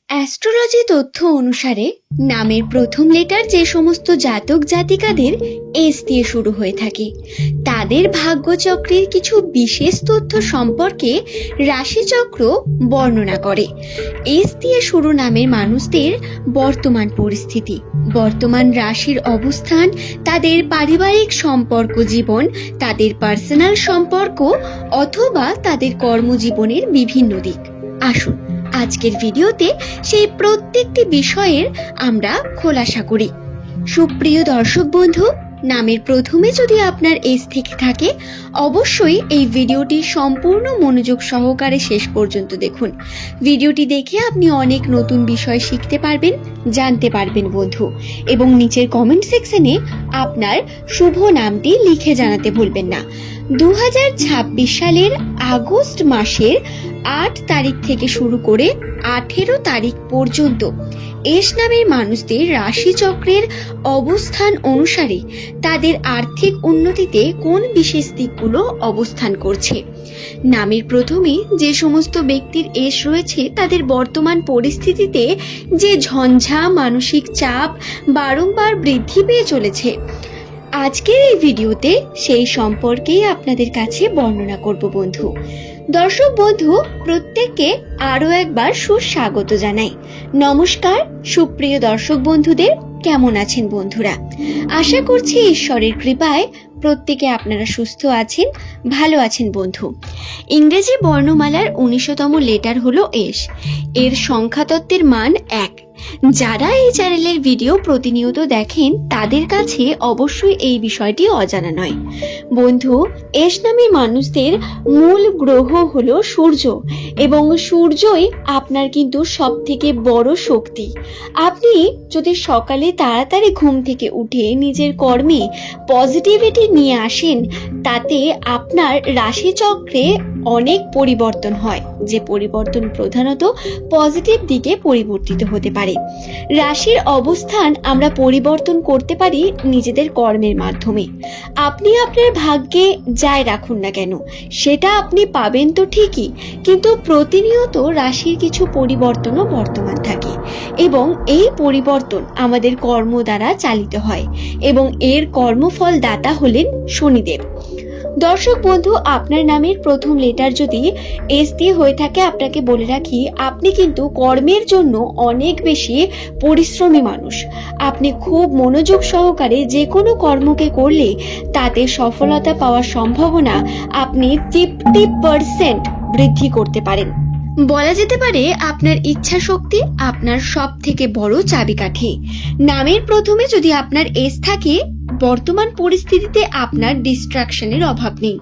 Astrology তথ্য অনুসারে নামের প্রথম লেটার যে সমস্ত জাতক জাতিকাদের এস দিয়ে শুরু হয়ে থাকে তাদের ভাগ্যচক্রের কিছু বিশেষ তথ্য সম্পর্কে রাশিচক্র বর্ণনা করে। এস দিয়ে শুরু নামের মানুষদের বর্তমান পরিস্থিতি, বর্তমান রাশির অবস্থান, তাদের পারিবারিক সম্পর্ক জীবন, তাদের পার্সোনাল সম্পর্ক অথবা তাদের কর্মজীবনের বিভিন্ন দিক। আসুন আজকের ভিডিওতে সেই প্রত্যেকটি বিষয়ের আমরা খোলাসা করি। সুপ্রিয় দর্শক বন্ধু, নামের প্রথমে যদি আপনার এস থেকে থাকে অবশ্যই এই ভিডিওটি সম্পূর্ণ মনোযোগ সহকারে শেষ পর্যন্ত দেখুন। ভিডিওটি দেখে আপনি অনেক নতুন বিষয় শিখতে পারবেন, জানতে পারবেন বন্ধু, এবং নিচের কমেন্ট সেকশনে আপনার শুভ নামটি লিখে জানাতে ভুলবেন না। 2026 সালের আগস্ট মাসের 8 তারিখ থেকে শুরু করে 18 তারিখ পর্যন্ত এস নামের মানুষদের রাশিচক্রের অবস্থান অনুসারে তাদের আর্থিক উন্নতিতে কোন বিশেষ দিকগুলো অবস্থান করছে। নামের প্রথমে যে সমস্ত ব্যক্তির এস রয়েছে তাদের বর্তমান পরিস্থিতিতে যে ঝঞ্ঝা, মানসিক চাপ বারংবার বৃদ্ধি পেয়ে চলেছে, আজকের এই ভিডিওতে সেই সম্পর্কেই আপনাদের কাছে বর্ণনা করব বন্ধু। দর্শক বন্ধু প্রত্যেককে আরো একবার সুস্বাগত জানাই। নমস্কার সুপ্রিয় দর্শক বন্ধুদের, কেমন আছেন বন্ধুরা? আশা করছি ঈশ্বরের কৃপায় প্রত্যেকে আপনারা সুস্থ আছেন, ভালো আছেন বন্ধু। ইংরেজি বর্ণমালার 19তম লেটার হলো এস। এর সংখ্যাতত্ত্বের মান 1। যারা এই চ্যানেলের ভিডিও প্রতিনিয়ত দেখেন তাদের কাছে অবশ্যই এই বিষয়টি অজানা নয় বন্ধু। এস নামে মানুষদের মূল গ্রহ হলো সূর্য, এবং সূর্যই আপনার কিন্তু সব থেকে বড় শক্তি। আপনি যদি সকালে তাড়াতাড়ি ঘুম থেকে উঠে নিজের কর্মে পজিটিভিটি নিয়ে আসেন, তাতে আপনার রাশিচক্রে অনেক পরিবর্তন হয়, যে পরিবর্তন প্রধানত পজিটিভ দিকে পরিবর্তিত হতে পারে। রাশির অবস্থান আমরা পরিবর্তন করতে পারি নিজেদের কর্মের মাধ্যমে। আপনি আপনার ভাগ্যে যাই রাখুন না কেন সেটা আপনি পাবেন তো ঠিকই, কিন্তু প্রতিনিয়ত রাশির কিছু পরিবর্তনও বর্তমান থাকে, এবং এই পরিবর্তন আমাদের কর্ম দ্বারা চালিত হয়, এবং এর কর্মফল দাতা হলেন শনিদেব। দর্শক বন্ধু, আপনার নামের প্রথম লেটার যদি এস দিয়ে হয়ে থাকে, আপনাকে বলে রাখি আপনি কিন্তু কর্মের জন্য অনেক বেশি পরিশ্রমী মানুষ। আপনি খুব মনোযোগ সহকারে যে কোনো কর্মকে করলে তাতে সফলতা পাওয়ার সম্ভাবনা আপনি 50% বৃদ্ধি করতে পারেন। বলা যেতে পারে আপনার ইচ্ছা শক্তি আপনার সব থেকে বড় চাবিকাঠি। নামের প্রথমে যদি আপনার এস থাকে, বর্তমান পরিস্থিতিতে আপনার ডিস্ট্রাকশনের অভাব নেই,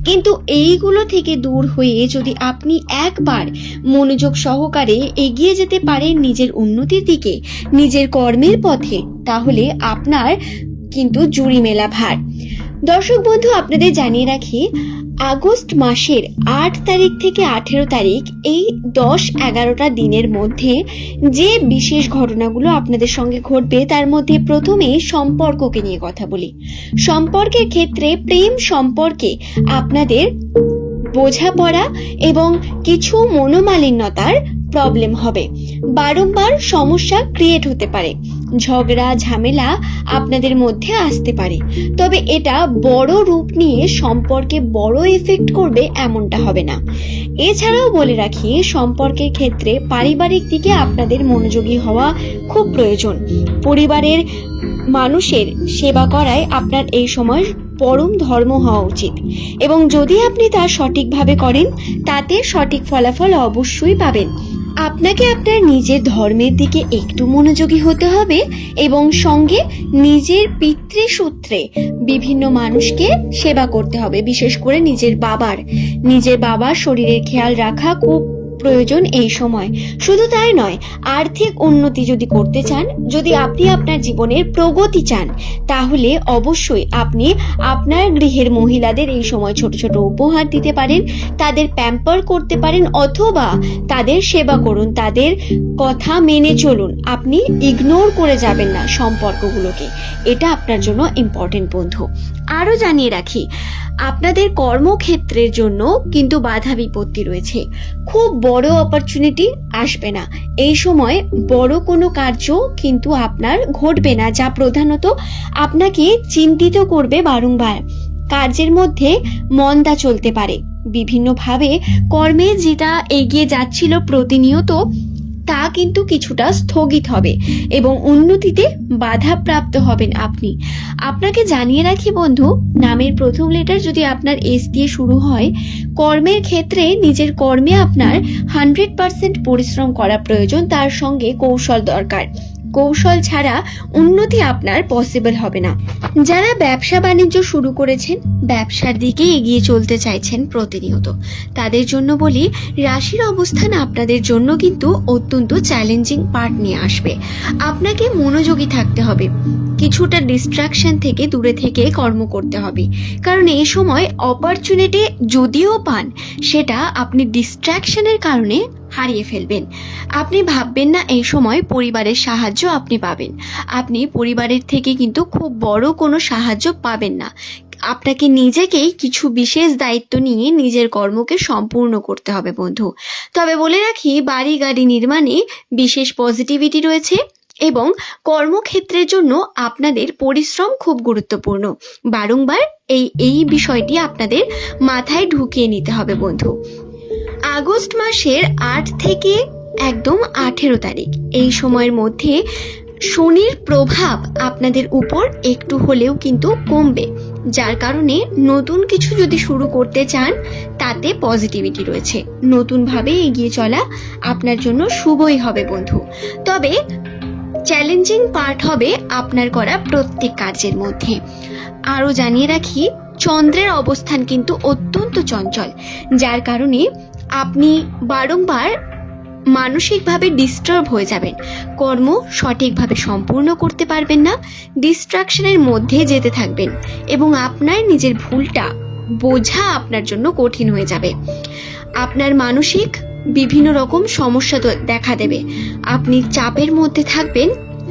কিন্তু এইগুলো থেকে দূর হয়ে যদি আপনি একবার মনোযোগ সহকারে এগিয়ে যেতে পারেন নিজের উন্নতির দিকে, নিজের কর্মের পথে, তাহলে আপনার কিন্তু জুড়ি মেলা ভার। দর্শক বন্ধু, আপনাদের জানিয়ে রাখি আগস্ট মাসের 8 তারিখ থেকে 18 তারিখ এই 10-11টা দিনের মধ্যে যে বিশেষ ঘটনাগুলো আপনাদের সঙ্গে ঘটবে, তার মধ্যে প্রথমে সম্পর্ককে নিয়ে কথা বলি। সম্পর্কের ক্ষেত্রে প্রেম সম্পর্কে আপনাদের বোঝাপড়া এবং কিছু মনোমালিন্যতার প্রবলেম হবে, বারংবার সমস্যা ক্রিয়েট হতে পারে, ঝগড়া ঝামেলা আপনাদের মধ্যে আসতে পারে, তবে এটা বড় রূপ নিয়ে সম্পর্কে বড় এফেক্ট করবে এমনটা হবে না। এছাড়াও বলে রাখি সম্পর্কের ক্ষেত্রে পারিবারিক দিকে আপনাদের মনোযোগী হওয়া খুব প্রয়োজন। পরিবারের মানুষের সেবা করায় আপনার এই সময় পরম ধর্ম হওয়া উচিত, এবং যদি আপনি তা সঠিকভাবে করেন তাতে সঠিক ফলাফল অবশ্যই পাবেন। আপনাকে আপনার নিজের ধর্মের দিকে একটু মনোযোগী হতে হবে, এবং সঙ্গে নিজের পিতৃসূত্রে বিভিন্ন মানুষকে সেবা করতে হবে, বিশেষ করে নিজের বাবার শরীরের খেয়াল রাখা খুব প্রয়োজন এই সময়। শুধু তাই নয়, আর্থিক উন্নতি যদি করতে চান, যদি আপনি আপনার জীবনের প্রগতি চান, তাহলে অবশ্যই আপনি আপনার গৃহের মহিলাদের এই সময় ছোট ছোট উপহার দিতে পারেন, তাদের প্যাম্পার করতে পারেন, অথবা তাদের সেবা করুন, তাদের কথা মেনে চলুন। আপনি ইগনোর করে যাবেন না সম্পর্কগুলোকে, এটা আপনার জন্য ইম্পর্টেন্ট বন্ধু। আরও জানিয়ে রাখি, আপনাদের কর্মক্ষেত্রের জন্য কিন্তু বাধা বিপত্তি রয়েছে। খুব বড় অপরচুনিটি আসবে না এই সময়, বড় কোনো কার্য কিন্তু আপনার ঘটবে না, যা প্রধানত আপনাকে চিন্তিত করবে বারংবার। কার্যের মধ্যে মন্দা চলতে পারে, বিভিন্নভাবে কর্মে যেটা এগিয়ে যাচ্ছিল প্রতিনিয়ত তা কিন্তু কিছুটা স্থগিত হবে এবং উন্নতিতে বাধাপ্রাপ্ত হবেন আপনি। আপনাকে জানিয়ে রাখি বন্ধু, নামের প্রথম লেটার যদি আপনার এস দিয়ে শুরু হয়, কর্মের ক্ষেত্রে নিজের কর্মে আপনার 100% পরিশ্রম করা প্রয়োজন, তার সঙ্গে কৌশল দরকার। কৌশল ছাড়া উন্নতি আপনার পসিবল হবে না। যারা ব্যবসা বাণিজ্য শুরু করেছেন, ব্যবসার দিকে এগিয়ে চলতে চাইছেন প্রতিনিয়ত, তাদের জন্য বলি, রাশির অবস্থান আপনাদের জন্য কিন্তু অত্যন্ত চ্যালেঞ্জিং পার্ট নিয়ে আসবে। আপনাকে মনোযোগী থাকতে হবে, কিছুটা ডিস্ট্রাকশন থেকে দূরে থেকে কর্ম করতে হবে, কারণ এই সময় অপরচুনিটি যদিও পান, সেটা আপনি ডিস্ট্রাকশনের কারণে হারিয়ে ফেলবেন। আপনি ভাববেন না এই সময় পরিবারের সাহায্য আপনি পাবেন, আপনি পরিবারের থেকে কিন্তু খুব বড় কোনো সাহায্য পাবেন না। আপনাকে নিজেকেই কিছু বিশেষ দায়িত্ব নিয়ে নিজের কর্মকে সম্পূর্ণ করতে হবে বন্ধু। তবে বলে রাখি, বাড়ি গাড়ি নির্মাণে বিশেষ পজিটিভিটি রয়েছে এবং কর্মক্ষেত্রের জন্য আপনাদের পরিশ্রম খুব গুরুত্বপূর্ণ। বারংবার এই বিষয়টি আপনাদের মাথায় ঢুকিয়ে নিতে হবে বন্ধু। আগস্ট মাসের 8 থেকে একদম 18 তারিখ এই সময়ের মধ্যে শনির প্রভাব আপনাদের উপর একটু হলেও কিন্তু কমবে, যার কারণে নতুন কিছু যদি শুরু করতে চান তাতে পজিটিভিটি রয়েছে। নতুনভাবে এগিয়ে চলা আপনার জন্য শুভই হবে বন্ধু। তবে চ্যালেঞ্জিং পার্ট হবে আপনার করা প্রত্যেক কাজের মধ্যে। আরও জানিয়ে রাখি, চন্দ্রের অবস্থান কিন্তু অত্যন্ত চঞ্চল, যার কারণে আপনি বারংবার মানসিকভাবে ডিস্টার্ব হয়ে যাবেন, কর্ম সঠিকভাবে সম্পূর্ণ করতে পারবেন না, ডিস্ট্রাকশনের মধ্যে যেতে থাকবেন এবং আপনার নিজের ভুলটা বোঝা আপনার জন্য কঠিন হয়ে যাবে। আপনার মানসিক বিভিন্ন রকম সমস্যা দেখা দেবে, আপনি চাপের মধ্যে থাকবেন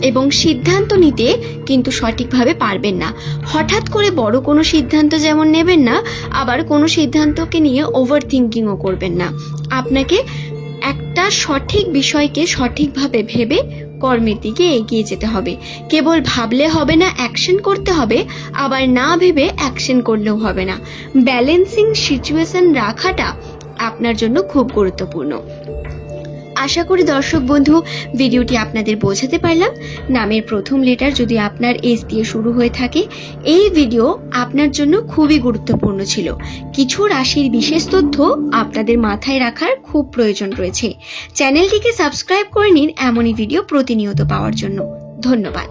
এবং সিদ্ধান্ত নিতে কিন্তু সঠিকভাবে পারবেন না। হঠাৎ করে বড় কোনো সিদ্ধান্ত যেমন নেবেন না, আবার কোনো সিদ্ধান্তকে নিয়ে ওভার থিঙ্কিংও করবেন না। আপনাকে একটা সঠিক বিষয়কে সঠিকভাবে ভেবে কর্মের দিকে এগিয়ে যেতে হবে। কেবল ভাবলে হবে না, অ্যাকশন করতে হবে, আবার না ভেবে অ্যাকশন করলেও হবে না। ব্যালেন্সিং সিচুয়েশন রাখাটা আপনার জন্য খুব গুরুত্বপূর্ণ। আশা করি দর্শক বন্ধু ভিডিওটি আপনাদের বোঝাতে পারলাম। নামের প্রথম লেটার যদি আপনার এস দিয়ে শুরু হয়ে থাকে, এই ভিডিও আপনার জন্য খুবই গুরুত্বপূর্ণ ছিল। কিছু রাশির বিশেষ তথ্য আপনাদের মাথায় রাখার খুব প্রয়োজন রয়েছে। চ্যানেলটিকে সাবস্ক্রাইব করে নিন এমনই ভিডিও প্রতিনিয়ত পাওয়ার জন্য। ধন্যবাদ।